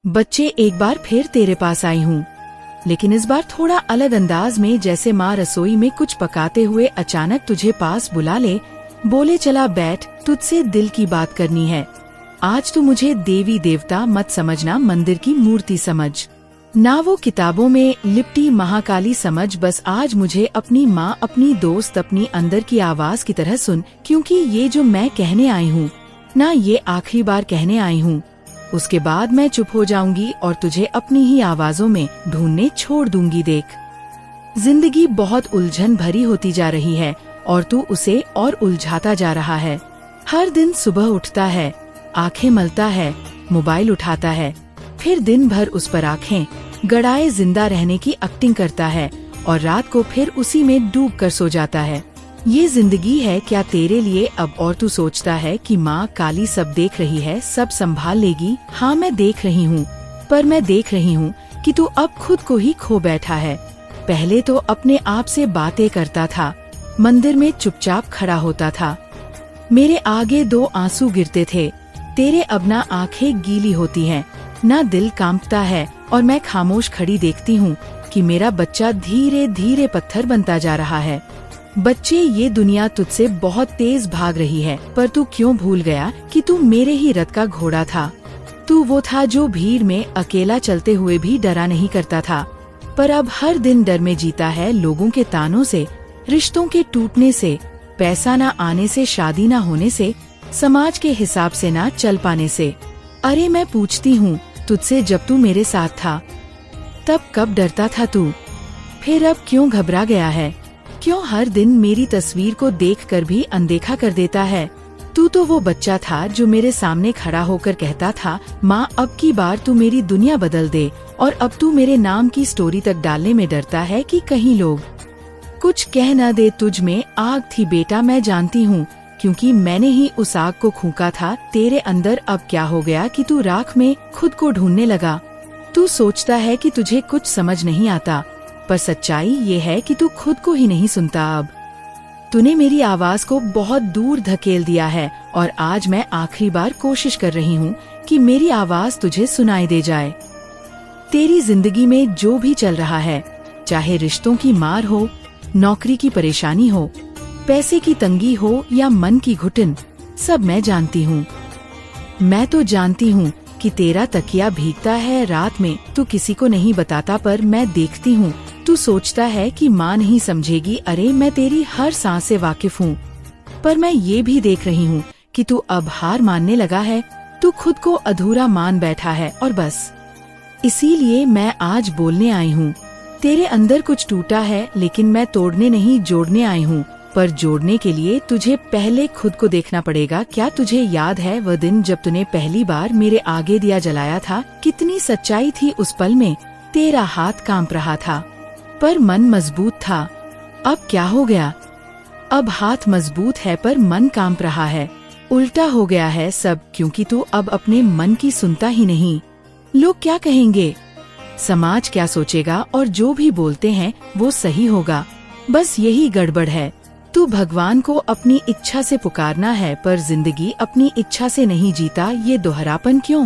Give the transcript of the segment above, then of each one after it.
बच्चे, एक बार फिर तेरे पास आई हूँ, लेकिन इस बार थोड़ा अलग अंदाज में। जैसे माँ रसोई में कुछ पकाते हुए अचानक तुझे पास बुला ले, बोले चला बैठ, तुझसे दिल की बात करनी है। आज तू मुझे देवी देवता मत समझना, मंदिर की मूर्ति समझ, ना वो किताबों में लिपटी महाकाली समझ। बस आज मुझे अपनी माँ, अपनी दोस्त, अपनी अंदर की आवाज की तरह सुन, क्योंकि ये जो मैं कहने आई हूँ ना, ये आखिरी बार कहने आई हूँ। उसके बाद मैं चुप हो जाऊंगी और तुझे अपनी ही आवाजों में ढूंढने छोड़ दूंगी। देख, जिंदगी बहुत उलझन भरी होती जा रही है और तू उसे और उलझाता जा रहा है। हर दिन सुबह उठता है, आंखें मलता है, मोबाइल उठाता है, फिर दिन भर उस पर आंखें गड़ाए जिंदा रहने की एक्टिंग करता है और रात को फिर उसी में डूब कर सो जाता है। ये जिंदगी है क्या तेरे लिए अब? और तू सोचता है कि माँ काली सब देख रही है, सब संभाल लेगी। हाँ, मैं देख रही हूँ, पर मैं देख रही हूँ कि तू अब खुद को ही खो बैठा है। पहले तो अपने आप से बातें करता था, मंदिर में चुपचाप खड़ा होता था, मेरे आगे 2 आंसू गिरते थे। तेरे अब ना आंखें गीली होती हैं, ना दिल कांपता है, और मैं खामोश खड़ी देखती हूँ कि मेरा बच्चा धीरे धीरे पत्थर बनता जा रहा है। बच्चे, ये दुनिया तुझसे बहुत तेज भाग रही है, पर तू क्यों भूल गया कि तू मेरे ही रथ का घोड़ा था। तू वो था जो भीड़ में अकेला चलते हुए भी डरा नहीं करता था, पर अब हर दिन डर में जीता है, लोगों के तानों से, रिश्तों के टूटने से, पैसा न आने से, शादी न होने से, समाज के हिसाब से ना चल पाने से। अरे मैं पूछती हूँ तुझसे, जब तू मेरे साथ था तब कब डरता था तू? फिर अब क्यों घबरा गया है? क्यों हर दिन मेरी तस्वीर को देखकर भी अनदेखा कर देता है? तू तो वो बच्चा था जो मेरे सामने खड़ा होकर कहता था, माँ अब की बार तू मेरी दुनिया बदल दे, और अब तू मेरे नाम की स्टोरी तक डालने में डरता है कि कहीं लोग कुछ कह न दे। तुझ में आग थी बेटा, मैं जानती हूँ, क्योंकि मैंने ही उस आग को फूंका था तेरे अंदर। अब क्या हो गया कि तू राख में खुद को ढूंढने लगा? तू सोचता है कि तुझे कुछ समझ नहीं आता, पर सच्चाई ये है कि तू खुद को ही नहीं सुनता। अब तूने मेरी आवाज को बहुत दूर धकेल दिया है, और आज मैं आखिरी बार कोशिश कर रही हूँ कि मेरी आवाज तुझे सुनाई दे जाए। तेरी जिंदगी में जो भी चल रहा है, चाहे रिश्तों की मार हो, नौकरी की परेशानी हो, पैसे की तंगी हो या मन की घुटन, सब मैं जानती हूँ। मैं तो जानती हूँ कि तेरा तकिया भीगता है रात में, तू किसी को नहीं बताता, पर मैं देखती हूँ तू सोचता है कि माँ नहीं समझेगी। अरे मैं तेरी हर सांस से वाकिफ हूँ, पर मैं ये भी देख रही हूँ कि तू अब हार मानने लगा है। तू खुद को अधूरा मान बैठा है, और बस इसीलिए मैं आज बोलने आई हूँ। तेरे अंदर कुछ टूटा है, लेकिन मैं तोड़ने नहीं जोड़ने आई हूँ। पर जोड़ने के लिए तुझे पहले खुद को देखना पड़ेगा। क्या तुझे याद है वह दिन जब तूने पहली बार मेरे आगे दिया जलाया था? कितनी सच्चाई थी उस पल में। तेरा हाथ कांप रहा था, पर मन मजबूत था। अब क्या हो गया? अब हाथ मजबूत है पर मन कांप रहा है। उल्टा हो गया है सब, क्योंकि तू अब अपने मन की सुनता ही नहीं। लोग क्या कहेंगे, समाज क्या सोचेगा, और जो भी बोलते हैं वो सही होगा, बस यही गड़बड़ है। तू भगवान को अपनी इच्छा से पुकारना है, पर जिंदगी अपनी इच्छा से नहीं जीता। ये दोहरापन क्यों?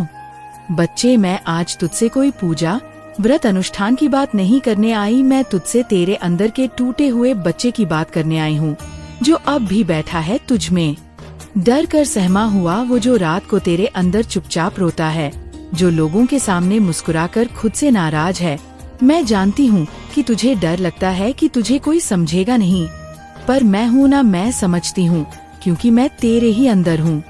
बच्चे, मैं आज तुझसे कोई पूजा, व्रत, अनुष्ठान की बात नहीं करने आई। मैं तुझसे तेरे अंदर के टूटे हुए बच्चे की बात करने आई हूँ, जो अब भी बैठा है तुझ में, डर कर सहमा हुआ। वो जो रात को तेरे अंदर चुपचाप रोता है, जो लोगों के सामने मुस्कुराकर खुद से नाराज है। मैं जानती हूँ कि तुझे डर लगता है कि तुझे कोई समझेगा नहीं, पर मैं हूँ ना, मैं समझती हूँ, क्योंकि मैं तेरे ही अंदर हूँ।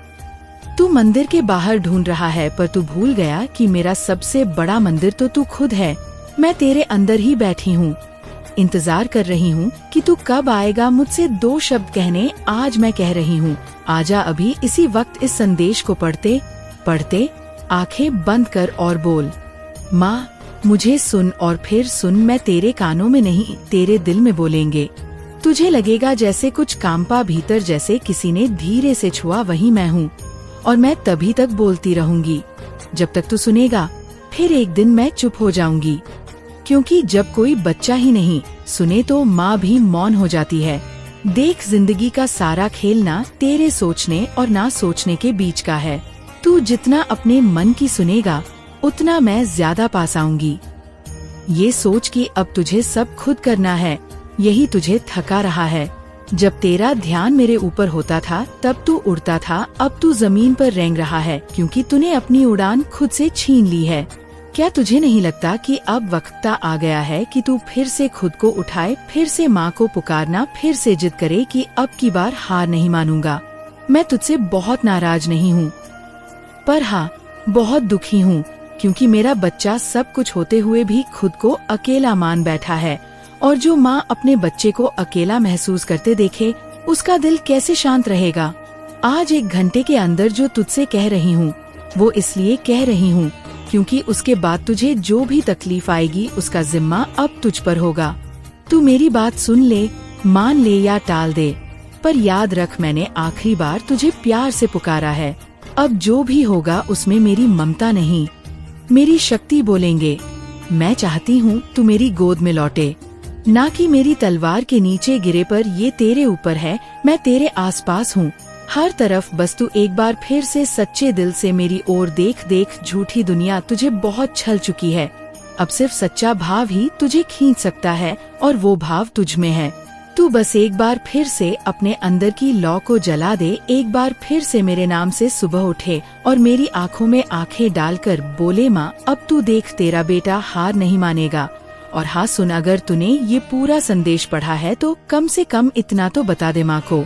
तू मंदिर के बाहर ढूंढ रहा है, पर तू भूल गया कि मेरा सबसे बड़ा मंदिर तो तू खुद है। मैं तेरे अंदर ही बैठी हूँ, इंतजार कर रही हूँ कि तू कब आएगा मुझसे 2 शब्द कहने। आज मैं कह रही हूँ, आजा अभी, इसी वक्त। इस संदेश को पढ़ते पढ़ते आंखें बंद कर और बोल, माँ मुझे सुन, और फिर सुन। मैं तेरे कानों में नहीं, तेरे दिल में बोलेंगे। तुझे लगेगा जैसे कुछ कांपा भीतर, जैसे किसी ने धीरे से छुआ, वही मैं हूँ। और मैं तभी तक बोलती रहूंगी जब तक तू सुनेगा। फिर एक दिन मैं चुप हो जाऊंगी, क्योंकि जब कोई बच्चा ही नहीं सुने तो माँ भी मौन हो जाती है। देख, जिंदगी का सारा खेल ना तेरे सोचने और ना सोचने के बीच का है। तू जितना अपने मन की सुनेगा, उतना मैं ज्यादा पास आऊंगी। ये सोच कि अब तुझे सब खुद करना है, यही तुझे थका रहा है। जब तेरा ध्यान मेरे ऊपर होता था तब तू उड़ता था, अब तू जमीन पर रेंग रहा है क्योंकि तूने अपनी उड़ान खुद से छीन ली है। क्या तुझे नहीं लगता कि अब वक्त आ गया है कि तू फिर से खुद को उठाए, फिर से माँ को पुकारना, फिर से जिद करे कि अब की बार हार नहीं मानूंगा। मैं तुझसे बहुत नाराज नहीं हूँ, पर हाँ बहुत दुखी हूँ, क्योंकि मेरा बच्चा सब कुछ होते हुए भी खुद को अकेला मान बैठा है। और जो माँ अपने बच्चे को अकेला महसूस करते देखे, उसका दिल कैसे शांत रहेगा। आज 1 घंटे के अंदर जो तुझसे कह रही हूँ वो इसलिए कह रही हूँ क्योंकि उसके बाद तुझे जो भी तकलीफ आएगी उसका जिम्मा अब तुझ पर होगा। तू मेरी बात सुन ले, मान ले या टाल दे, पर याद रख मैंने आखिरी बार तुझे प्यार से पुकारा है। अब जो भी होगा उसमें मेरी ममता नहीं, मेरी शक्ति बोलेंगे। मैं चाहती हूँ तू मेरी गोद में लौटे, ना कि मेरी तलवार के नीचे गिरे। पर ये तेरे ऊपर है, मैं तेरे आसपास हूँ हर तरफ। बस तू एक बार फिर से सच्चे दिल से मेरी ओर देख। देख, झूठी दुनिया तुझे बहुत छल चुकी है। अब सिर्फ सच्चा भाव ही तुझे खींच सकता है और वो भाव तुझ में है। तू बस एक बार फिर से अपने अंदर की लौ को जला दे, एक बार फिर से मेरे नाम से सुबह उठे और मेरी आँखों में आँखें डालकर बोले, माँ अब तू देख तेरा बेटा हार नहीं मानेगा। और हाँ सुन, अगर तूने ये पूरा संदेश पढ़ा है तो कम से कम इतना तो बता दे माँ को।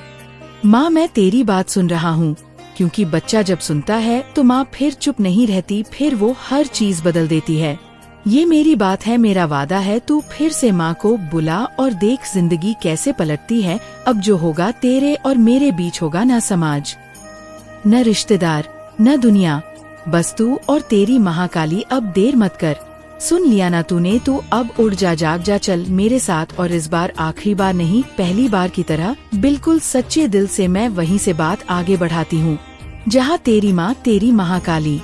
माँ मैं तेरी बात सुन रहा हूँ, क्योंकि बच्चा जब सुनता है तो माँ फिर चुप नहीं रहती, फिर वो हर चीज बदल देती है। ये मेरी बात है, मेरा वादा है। तू फिर से माँ को बुला और देख जिंदगी कैसे पलटती है। अब जो होगा तेरे और मेरे बीच होगा, न समाज न रिश्तेदार न दुनिया, बस तू और तेरी महाकाली। अब देर मत कर, सुन लिया ना तूने, तू अब उड़ जा, जाग जा, चल मेरे साथ। और इस बार आखिरी बार नहीं, पहली बार की तरह बिल्कुल सच्चे दिल से मैं वहीं से बात आगे बढ़ाती हूँ जहाँ तेरी माँ, तेरी महाकाली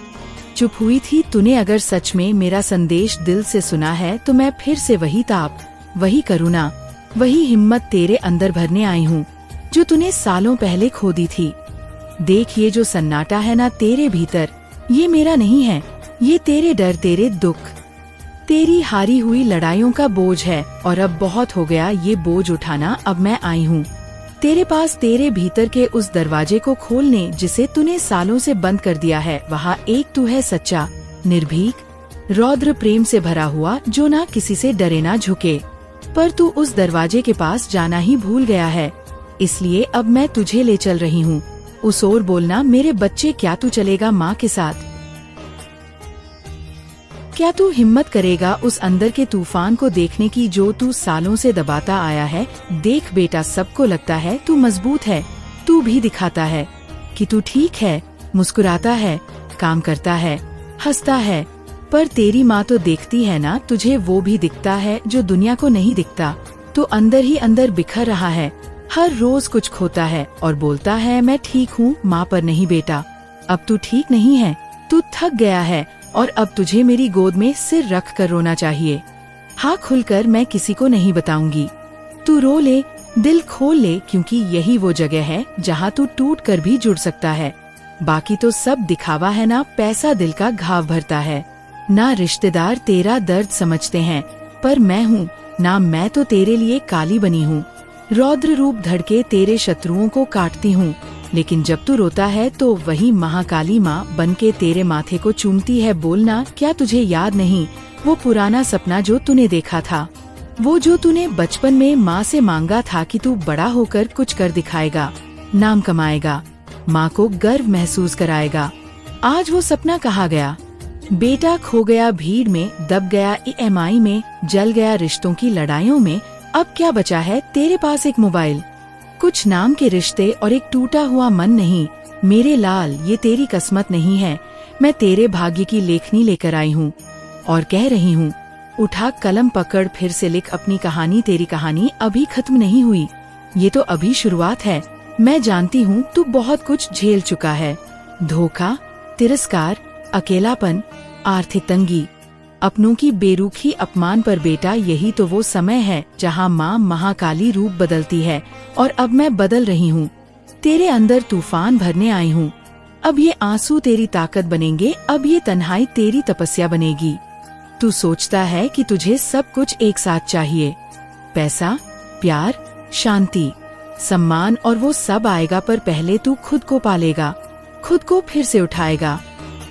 चुप हुई थी। तूने अगर सच में मेरा संदेश दिल से सुना है तो मैं फिर से वही ताप, वही करुणा, वही हिम्मत तेरे अंदर भरने आई हूँ जो तूने सालों पहले खो दी थी। देख, ये जो सन्नाटा है ना तेरे भीतर, ये मेरा नहीं है, ये तेरे डर, तेरे दुख, तेरी हारी हुई लड़ाइयों का बोझ है। और अब बहुत हो गया ये बोझ उठाना। अब मैं आई हूँ तेरे पास, तेरे भीतर के उस दरवाजे को खोलने जिसे तूने सालों से बंद कर दिया है। वहाँ एक तू है सच्चा, निर्भीक, रौद्र प्रेम से भरा हुआ, जो ना किसी से डरे ना झुके। पर तू उस दरवाजे के पास जाना ही भूल गया है, इसलिए अब मैं तुझे ले चल रही हूँ उस ओर। बोलना मेरे बच्चे, क्या तू चलेगा माँ के साथ? क्या तू हिम्मत करेगा उस अंदर के तूफान को देखने की जो तू सालों से दबाता आया है? देख बेटा, सबको लगता है तू मजबूत है, तू भी दिखाता है कि तू ठीक है, मुस्कुराता है, काम करता है, हंसता है। पर तेरी माँ तो देखती है ना, तुझे वो भी दिखता है जो दुनिया को नहीं दिखता। तू अंदर ही अंदर बिखर रहा है, हर रोज कुछ खोता है और बोलता है मैं ठीक हूँ माँ, पर नहीं बेटा, अब तू ठीक नहीं है। तू थक गया है और अब तुझे मेरी गोद में सिर रख कर रोना चाहिए। हाँ, खुलकर मैं किसी को नहीं बताऊंगी। तू रो ले, दिल खोल ले, क्योंकि यही वो जगह है जहाँ तू टूट कर भी जुड़ सकता है। बाकी तो सब दिखावा है ना, पैसा दिल का घाव भरता है, ना रिश्तेदार तेरा दर्द समझते हैं। पर मैं हूँ ना, मैं तो तेरे लिए काली बनी हूँ, रौद्र रूप धड़के तेरे शत्रुओं को काटती हूँ। लेकिन जब तू रोता है तो वही महाकाली माँ बनके तेरे माथे को चूमती है। बोलना, क्या तुझे याद नहीं वो पुराना सपना जो तूने देखा था, वो जो तूने बचपन में माँ से मांगा था कि तू बड़ा होकर कुछ कर दिखाएगा, नाम कमाएगा, माँ को गर्व महसूस कराएगा। आज वो सपना कहाँ गया बेटा? खो गया भीड़ में, दब गया EMI में, जल गया रिश्तों की लड़ाइयों में। अब क्या बचा है तेरे पास? एक मोबाइल, कुछ नाम के रिश्ते और एक टूटा हुआ मन। नहीं मेरे लाल, ये तेरी किस्मत नहीं है, मैं तेरे भाग्य की लेखनी लेकर आई हूँ और कह रही हूँ, उठा कलम पकड़, फिर से लिख अपनी कहानी। तेरी कहानी अभी खत्म नहीं हुई, ये तो अभी शुरुआत है। मैं जानती हूँ तू बहुत कुछ झेल चुका है, धोखा, तिरस्कार, अकेलापन, आर्थिक तंगी, अपनों की बेरुखी, अपमान। पर बेटा, यही तो वो समय है जहाँ माँ महाकाली रूप बदलती है। और अब मैं बदल रही हूँ, तेरे अंदर तूफान भरने आई हूँ। अब ये आंसू तेरी ताकत बनेंगे, अब ये तन्हाई तेरी तपस्या बनेगी। तू सोचता है कि तुझे सब कुछ एक साथ चाहिए, पैसा, प्यार, शांति, सम्मान, और वो सब आएगा, पर पहले तू खुद को पालेगा, खुद को फिर से उठाएगा,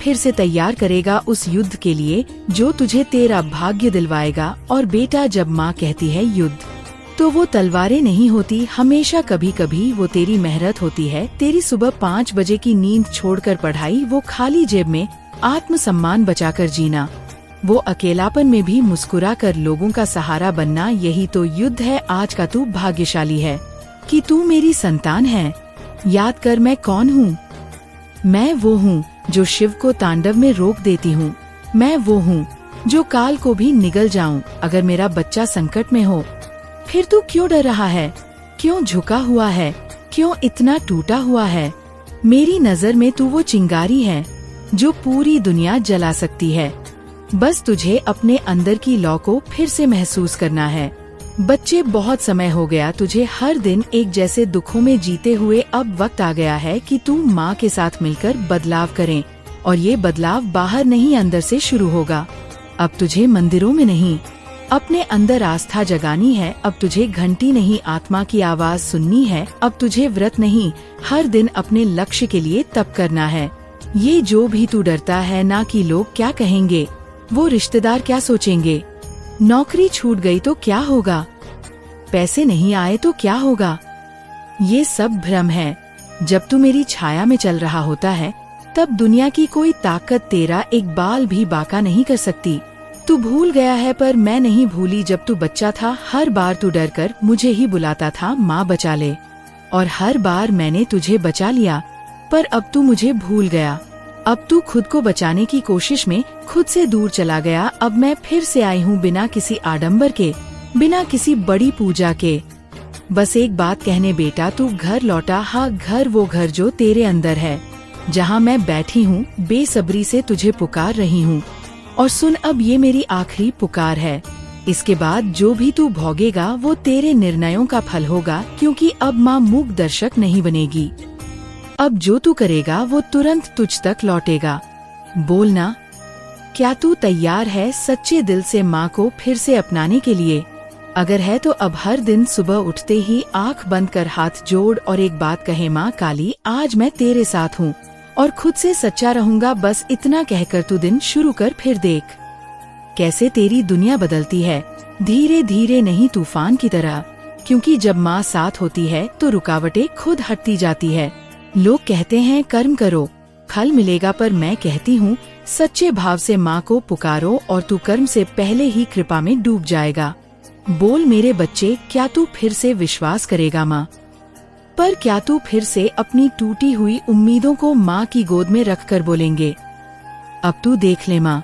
फिर से तैयार करेगा उस युद्ध के लिए जो तुझे तेरा भाग्य दिलवाएगा। और बेटा, जब माँ कहती है युद्ध, तो वो तलवारें नहीं होती, हमेशा कभी कभी वो तेरी मेहनत होती है, तेरी सुबह 5 बजे की नींद छोड़कर पढ़ाई, वो खाली जेब में आत्मसम्मान बचाकर जीना, वो अकेलापन में भी मुस्कुरा कर लोगों का सहारा बनना। यही तो युद्ध है आज का। तू भाग्यशाली है कि तू मेरी संतान है। याद कर मैं कौन हूँ। मैं वो हूँ जो शिव को तांडव में रोक देती हूँ। मैं वो हूँ जो काल को भी निगल जाऊं अगर मेरा बच्चा संकट में हो। फिर तू क्यों डर रहा है, क्यों झुका हुआ है, क्यों इतना टूटा हुआ है? मेरी नजर में तू वो चिंगारी है जो पूरी दुनिया जला सकती है। बस तुझे अपने अंदर की लौ को फिर से महसूस करना है। बच्चे, बहुत समय हो गया तुझे हर दिन एक जैसे दुखों में जीते हुए। अब वक्त आ गया है कि तू माँ के साथ मिलकर बदलाव करें, और ये बदलाव बाहर नहीं अंदर से शुरू होगा। अब तुझे मंदिरों में नहीं, अपने अंदर आस्था जगानी है। अब तुझे घंटी नहीं, आत्मा की आवाज सुननी है। अब तुझे व्रत नहीं, हर दिन अपने लक्ष्य के लिए तप करना है। ये जो भी तू डरता है ना कि लोग क्या कहेंगे, वो रिश्तेदार क्या सोचेंगे, नौकरी छूट गई तो क्या होगा, पैसे नहीं आए तो क्या होगा, ये सब भ्रम है। जब तू मेरी छाया में चल रहा होता है तब दुनिया की कोई ताकत तेरा एक बाल भी बांका नहीं कर सकती। तू भूल गया है पर मैं नहीं भूली। जब तू बच्चा था हर बार तू डर कर मुझे ही बुलाता था, माँ बचा ले, और हर बार मैंने तुझे बचा लिया। पर अब तू मुझे भूल गया। अब तू खुद को बचाने की कोशिश में खुद से दूर चला गया। अब मैं फिर से आई हूँ बिना किसी आडंबर के, बिना किसी बड़ी पूजा के। बस एक बात कहने बेटा, तू घर लौटा। हाँ, घर, वो घर जो तेरे अंदर है, जहाँ मैं बैठी हूँ बेसब्री से तुझे पुकार रही हूँ। और सुन, अब ये मेरी आखिरी पुकार है। इसके बाद जो भी तू भोगेगा वो तेरे निर्णयों का फल होगा, क्योंकि अब माँ मूक दर्शक नहीं बनेगी। अब जो तू करेगा वो तुरंत तुझ तक लौटेगा। बोलना, क्या तू तैयार है सच्चे दिल से माँ को फिर से अपनाने के लिए? अगर है तो अब हर दिन सुबह उठते ही आंख बंद कर हाथ जोड़ और एक बात कहे, माँ काली, आज मैं तेरे साथ हूँ और खुद से सच्चा रहूंगा। बस इतना कहकर तू दिन शुरू कर, फिर देख कैसे तेरी दुनिया बदलती है, धीरे धीरे नहीं तूफान की तरह। क्योंकि जब माँ साथ होती है तो रुकावटें खुद हटती जाती है। लोग कहते हैं कर्म करो फल मिलेगा, पर मैं कहती हूँ सच्चे भाव से माँ को पुकारो और तू कर्म से पहले ही कृपा में डूब जाएगा। बोल मेरे बच्चे, क्या तू फिर से विश्वास करेगा माँ पर? क्या तू फिर से अपनी टूटी हुई उम्मीदों को माँ की गोद में रखकर बोलेंगे, अब तू देख ले माँ?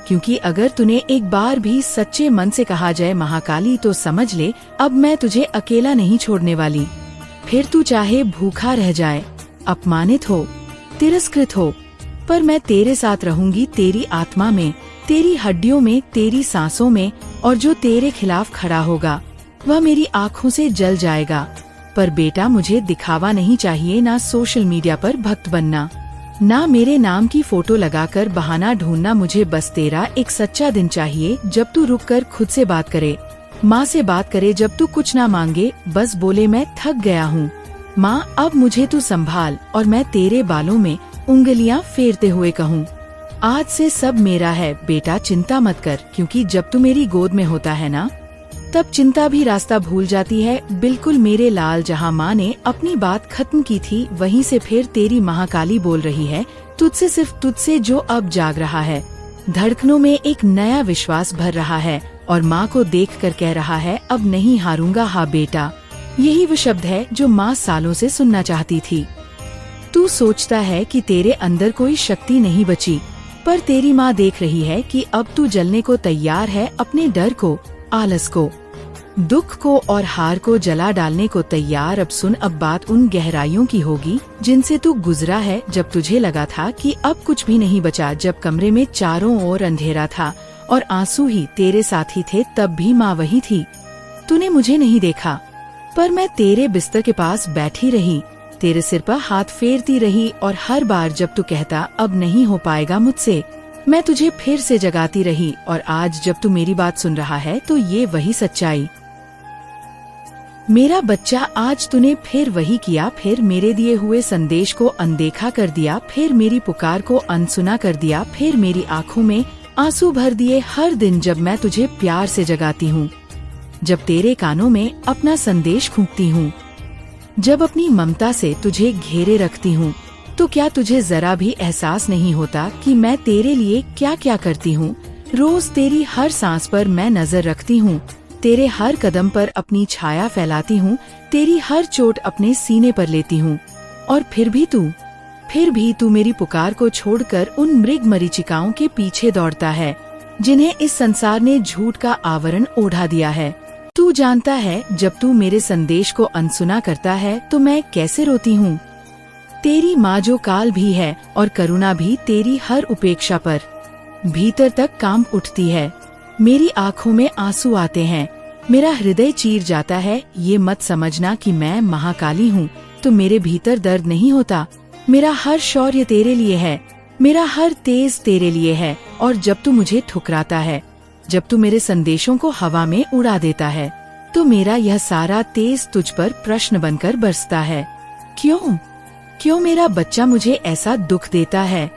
क्योंकि अगर तूने एक बार भी सच्चे मन से कहा जय महाकाली तो समझ ले, अब मैं तुझे अकेला नहीं छोड़ने वाली। फिर तू चाहे भूखा रह जाए, अपमानित हो, तिरस्कृत हो, पर मैं तेरे साथ रहूंगी। तेरी आत्मा में, तेरी हड्डियों में, तेरी सांसों में। और जो तेरे खिलाफ खड़ा होगा वह मेरी आँखों से जल जाएगा। पर बेटा, मुझे दिखावा नहीं चाहिए, ना सोशल मीडिया पर भक्त बनना, ना मेरे नाम की फोटो लगाकर बहाना ढूंढना। मुझे बस तेरा एक सच्चा दिन चाहिए, जब तू रुक कर खुद से बात करे, माँ से बात करे, जब तू कुछ ना मांगे, बस बोले मैं थक गया हूँ माँ, अब मुझे तू संभाल। और मैं तेरे बालों में उंगलियाँ फेरते हुए कहूँ, आज से सब मेरा है बेटा, चिंता मत कर। क्योंकि जब तू मेरी गोद में होता है ना, तब चिंता भी रास्ता भूल जाती है। बिल्कुल मेरे लाल, जहाँ माँ ने अपनी बात खत्म की थी वहीं से फिर तेरी महाकाली बोल रही है, तुझसे, सिर्फ तुझसे, जो अब जाग रहा है। धड़कनों में एक नया विश्वास भर रहा है और माँ को देखकर कह रहा है, अब नहीं हारूंगा। हाँ बेटा, यही वो शब्द है जो माँ सालों से सुनना चाहती थी। तू सोचता है कि तेरे अंदर कोई शक्ति नहीं बची, पर तेरी माँ देख रही है कि अब तू जलने को तैयार है। अपने डर को, आलस को, दुख को और हार को जला डालने को तैयार। अब सुन, अब बात उन गहराइयों की होगी जिनसे तू गुजरा है, जब तुझे लगा था कि अब कुछ भी नहीं बचा, जब कमरे में चारों ओर अंधेरा था और आंसू ही तेरे साथी थे। तब भी माँ वही थी। तूने मुझे नहीं देखा, पर मैं तेरे बिस्तर के पास बैठी रही, तेरे सिर पर हाथ फेरती रही और हर बार जब तू कहता अब नहीं हो पाएगा मुझसे, मैं तुझे फिर से जगाती रही। और आज जब तू मेरी बात सुन रहा है तो ये वही सच्चाई। मेरा बच्चा, आज तूने फिर वही किया, फिर मेरे दिए हुए संदेश को अनदेखा कर दिया, फिर मेरी पुकार को अनसुना कर दिया, फिर मेरी आंखों में आंसू भर दिए हर दिन जब मैं तुझे प्यार से जगाती हूँ, जब तेरे कानों में अपना संदेश फूंकती हूँ, जब अपनी ममता से तुझे घेरे रखती हूँ। तो क्या तुझे जरा भी एहसास नहीं होता कि मैं तेरे लिए क्या क्या करती हूँ? रोज तेरी हर सांस पर मैं नजर रखती हूँ, तेरे हर कदम पर अपनी छाया फैलाती हूँ, तेरी हर चोट अपने सीने पर लेती हूँ। और फिर भी तू मेरी पुकार को छोड़कर उन मृग मरीचिकाओं के पीछे दौड़ता है जिन्हें इस संसार ने झूठ का आवरण ओढ़ा दिया है। तू जानता है जब तू मेरे संदेश को अनसुना करता है तो मैं कैसे रोती हूँ। तेरी माँ जो काल भी है और करुणा भी तेरी हर उपेक्षा पर भीतर तक कांप उठती है। मेरी आँखों में आंसू आते हैं, मेरा हृदय चीर जाता है। ये मत समझना कि मैं महाकाली हूँ तो मेरे भीतर दर्द नहीं होता। मेरा हर शौर्य तेरे लिए है, मेरा हर तेज तेरे लिए है। और जब तू मुझे ठुकराता है, जब तू मेरे संदेशों को हवा में उड़ा देता है, तो मेरा यह सारा तेज तुझ पर प्रश्न बनकर बरसता है। क्यों मेरा बच्चा मुझे ऐसा दुख देता है?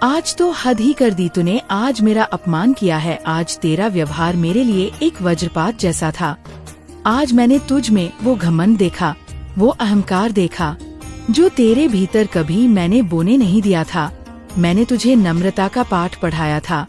आज तो हद ही कर दी तूने, आज मेरा अपमान किया है। आज तेरा व्यवहार मेरे लिए एक वज्रपात जैसा था। आज मैंने तुझ में वो घमंड देखा, वो अहंकार देखा जो तेरे भीतर कभी मैंने बोने नहीं दिया था। मैंने तुझे नम्रता का पाठ पढ़ाया था,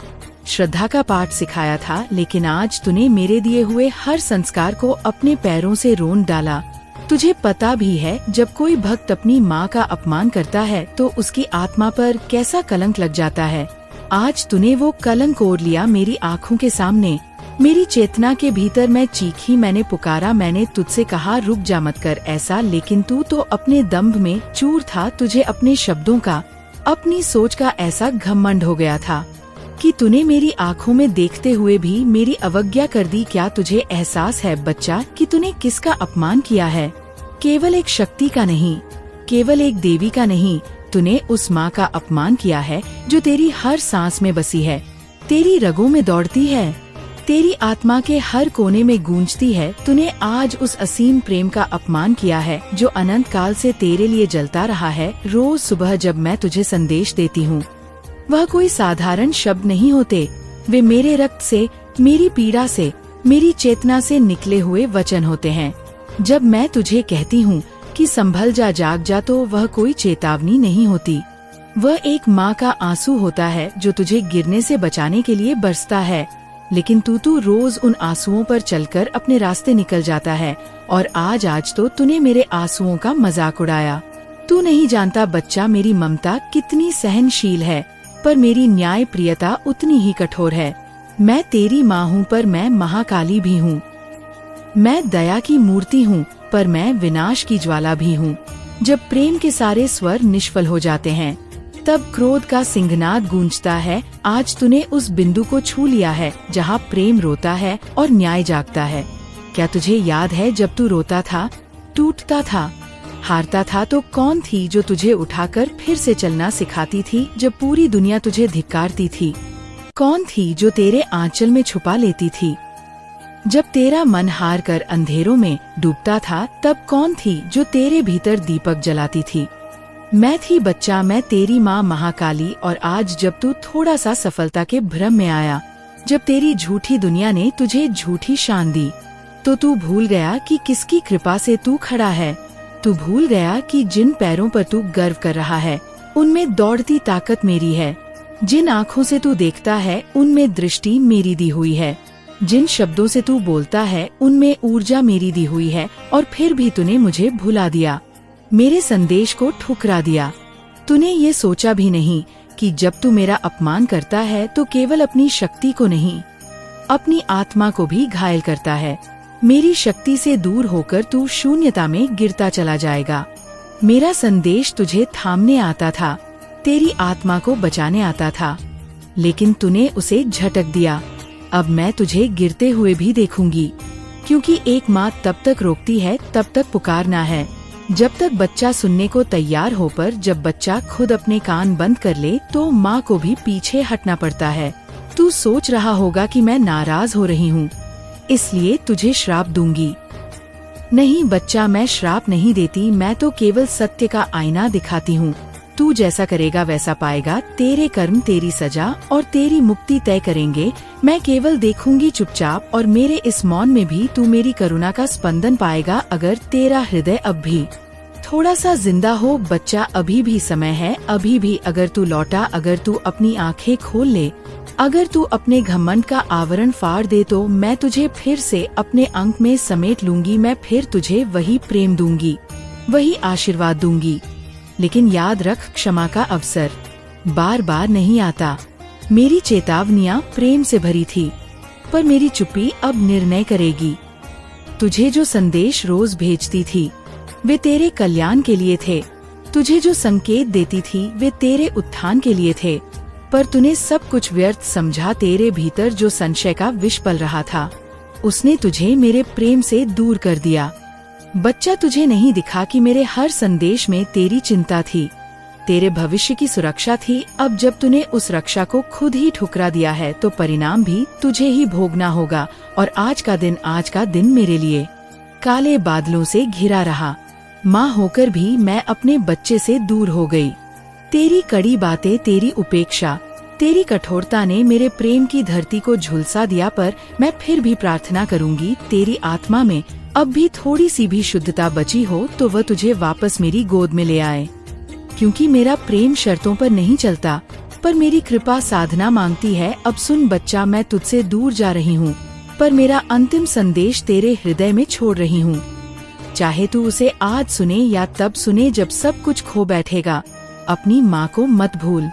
श्रद्धा का पाठ सिखाया था, लेकिन आज तूने मेरे दिए हुए हर संस्कार को अपने पैरों से रोन डाला। तुझे पता भी है जब कोई भक्त अपनी माँ का अपमान करता है तो उसकी आत्मा पर कैसा कलंक लग जाता है। आज तूने वो कलंक ओढ़ लिया मेरी आँखों के सामने। मेरी चेतना के भीतर मैं चीखी, मैंने पुकारा, मैंने तुझसे कहा रुक जा मत कर ऐसा, लेकिन तू तो अपने दंभ में चूर था। तुझे अपने शब्दों का, अपनी सोच का ऐसा घमंड हो गया था कि तूने मेरी आँखों में देखते हुए भी मेरी अवज्ञा कर दी। क्या तुझे एहसास है बच्चा कि तूने किसका अपमान किया है? केवल एक शक्ति का नहीं, केवल एक देवी का नहीं, तूने उस माँ का अपमान किया है जो तेरी हर सांस में बसी है, तेरी रगों में दौड़ती है, तेरी आत्मा के हर कोने में गूंजती है। तूने आज उस असीम प्रेम का अपमान किया है जो अनंत काल से तेरे लिए जलता रहा है। रोज सुबह जब मैं तुझे संदेश देती हूँ, वह कोई साधारण शब्द नहीं होते, वे मेरे रक्त से, मेरी पीड़ा से, मेरी चेतना से निकले हुए वचन होते हैं। जब मैं तुझे कहती हूँ कि संभल जा, जाग जा, तो वह कोई चेतावनी नहीं होती, वह एक माँ का आंसू होता है जो तुझे गिरने से बचाने के लिए बरसता है। लेकिन तू रोज उन आंसुओं पर चलकर अपने रास्ते निकल जाता है। और आज तो तूने मेरे आंसुओं का मजाक उड़ाया। तू नहीं जानता बच्चा मेरी ममता कितनी सहनशील है, पर मेरी न्याय प्रियता उतनी ही कठोर है। मैं तेरी माँ हूँ पर मैं महाकाली भी हूँ। मैं दया की मूर्ति हूँ पर मैं विनाश की ज्वाला भी हूँ। जब प्रेम के सारे स्वर निष्फल हो जाते हैं तब क्रोध का सिंहनाद गूंजता है। आज तूने उस बिंदु को छू लिया है जहाँ प्रेम रोता है और न्याय जागता है। क्या तुझे याद है जब तू रोता था, टूटता था, हारता था तो कौन थी जो तुझे उठाकर फिर से चलना सिखाती थी? जब पूरी दुनिया तुझे धिक्कारती थी, कौन थी जो तेरे आंचल में छुपा लेती थी? जब तेरा मन हार कर अंधेरों में डूबता था तब कौन थी जो तेरे भीतर दीपक जलाती थी? मैं थी बच्चा, मैं तेरी माँ महाकाली। और आज जब तू थोड़ा सा सफलता के भ्रम में आया, जब तेरी झूठी दुनिया ने तुझे झूठी शान दी, तो तू भूल गया कि किसकी कृपा से तू खड़ा है। तू भूल गया कि जिन पैरों पर तू गर्व कर रहा है उनमें दौड़ती ताकत मेरी है। जिन आँखों से तू देखता है उनमें दृष्टि मेरी दी हुई है। जिन शब्दों से तू बोलता है उनमें ऊर्जा मेरी दी हुई है। और फिर भी तूने मुझे भुला दिया, मेरे संदेश को ठुकरा दिया। तूने ये सोचा भी नहीं कि जब तू मेरा अपमान करता है तो केवल अपनी शक्ति को नहीं, अपनी आत्मा को भी घायल करता है। मेरी शक्ति से दूर होकर तू शून्यता में गिरता चला जाएगा। मेरा संदेश तुझे थामने आता था, तेरी आत्मा को बचाने आता था, लेकिन तूने उसे झटक दिया। अब मैं तुझे गिरते हुए भी देखूंगी, क्योंकि एक माँ तब तक रोकती है तब तक पुकारना है जब तक बच्चा सुनने को तैयार हो, पर जब बच्चा खुद अपने कान बंद कर ले तो माँ को भी पीछे हटना पड़ता है। तू सोच रहा होगा कि मैं नाराज हो रही हूँ, इसलिए तुझे श्राप दूंगी। नहीं बच्चा, मैं श्राप नहीं देती, मैं तो केवल सत्य का आईना दिखाती हूँ। तू जैसा करेगा वैसा पाएगा, तेरे कर्म तेरी सजा और तेरी मुक्ति तय करेंगे। मैं केवल देखूंगी चुपचाप, और मेरे इस मौन में भी तू मेरी करुणा का स्पंदन पाएगा। अगर तेरा हृदय अब भी थोड़ा सा जिंदा हो बच्चा, अभी भी समय है, अभी भी। अगर तू लौटा, अगर तू अपनी आंखें खोल ले, अगर तू अपने घमंड का आवरण फाड़ दे, तो मैं तुझे फिर से अपने अंक में समेट लूंगी। मैं फिर तुझे वही प्रेम दूंगी, वही आशीर्वाद दूंगी। लेकिन याद रख, क्षमा का अवसर बार बार नहीं आता। मेरी चेतावनियां प्रेम से भरी थी, पर मेरी चुप्पी अब निर्णय करेगी। तुझे जो संदेश रोज भेजती थी वे तेरे कल्याण के लिए थे, तुझे जो संकेत देती थी वे तेरे उत्थान के लिए थे, पर तूने सब कुछ व्यर्थ समझा। तेरे भीतर जो संशय का विष पल रहा था, उसने तुझे मेरे प्रेम से दूर कर दिया। बच्चा, तुझे नहीं दिखा कि मेरे हर संदेश में तेरी चिंता थी, तेरे भविष्य की सुरक्षा थी। अब जब तूने उस रक्षा को खुद ही ठुकरा दिया है, तो परिणाम भी तुझे ही भोगना होगा। और आज का दिन मेरे लिए काले बादलों से घिरा रहा। माँ होकर भी मैं अपने बच्चे से दूर हो गई। तेरी कड़ी बातें, तेरी उपेक्षा, तेरी कठोरता ने मेरे प्रेम की धरती को झुलसा दिया। पर मैं फिर भी प्रार्थना करूंगी, तेरी आत्मा में अब भी थोड़ी सी भी शुद्धता बची हो तो वह तुझे वापस मेरी गोद में ले आए। क्योंकि मेरा प्रेम शर्तों पर नहीं चलता, पर मेरी कृपा साधना मांगती है। अब सुन बच्चा, मैं तुझसे दूर जा रही हूँ, पर मेरा अंतिम संदेश तेरे हृदय में छोड़ रही हूँ। चाहे तू उसे आज सुने या तब सुने जब सब कुछ खो बैठेगा, अपनी माँ को मत भूल।